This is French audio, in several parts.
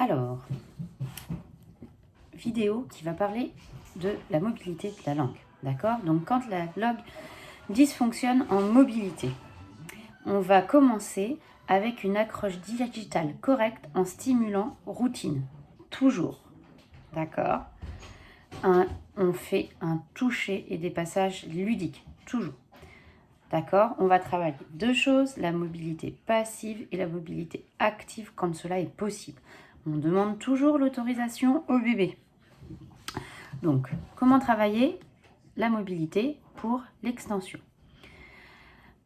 Alors, vidéo qui va parler de la mobilité de la langue. D'accord? Donc, quand la langue dysfonctionne en mobilité, on va commencer avec une accroche digitale correcte en stimulant routine. Toujours. D'accord? On fait un toucher et des passages ludiques. Toujours. D'accord? On va travailler deux choses, la mobilité passive et la mobilité active quand cela est possible. On demande toujours l'autorisation au bébé. Donc, comment travailler la mobilité pour l'extension?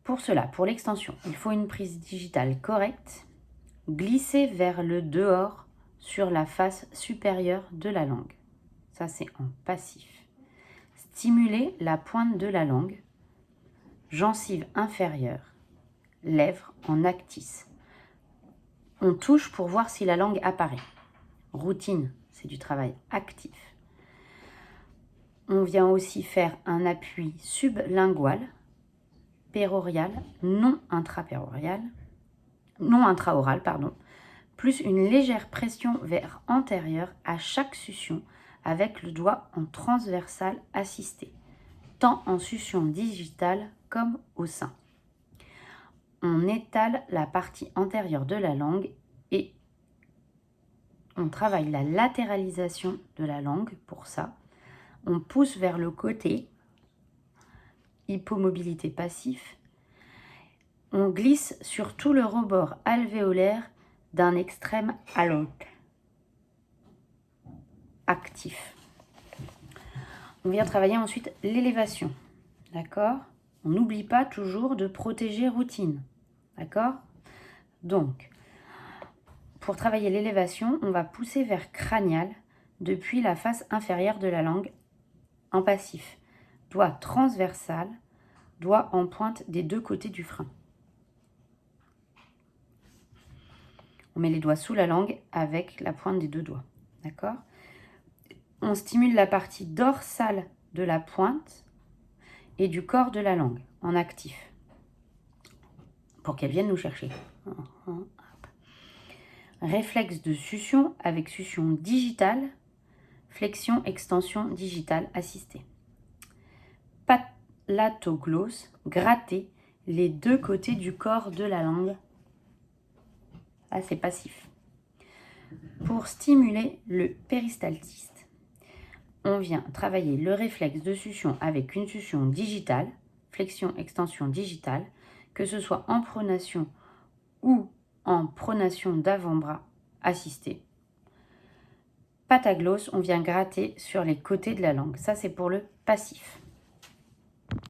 Pour cela, pour l'extension, il faut une prise digitale correcte, glisser vers le dehors sur la face supérieure de la langue. Ça, c'est en passif. Stimuler la pointe de la langue, gencive inférieure, lèvres en actis. On touche pour voir si la langue apparaît. Routine, c'est du travail actif. On vient aussi faire un appui sublingual, pérorial, non intraoral, plus une légère pression vers antérieur à chaque succion avec le doigt en transversal assisté, tant en succion digitale comme au sein. On étale la partie antérieure de la langue et on travaille la latéralisation de la langue pour ça. On pousse vers le côté, hypomobilité passif. On glisse sur tout le rebord alvéolaire d'un extrême à l'autre. Actif. On vient travailler ensuite l'élévation. D'accord? On n'oublie pas toujours de protéger routine. D'accord? Donc, pour travailler l'élévation, on va pousser vers crânial depuis la face inférieure de la langue en passif. Doigt transversal, doigt en pointe des deux côtés du frein. On met les doigts sous la langue avec la pointe des deux doigts. D'accord? On stimule la partie dorsale de la pointe et du corps de la langue en actif pour qu'elle vienne nous chercher. Réflexe de succion avec succion digitale, flexion, extension digitale assistée. Palatoglosse, gratter les deux côtés du corps de la langue. Là, c'est passif. Pour stimuler le péristaltiste, on vient travailler le réflexe de succion avec une succion digitale, flexion, extension digitale, que ce soit en pronation ou en pronation d'avant-bras assisté. Pataglosse, on vient gratter sur les côtés de la langue. Ça, c'est pour le passif.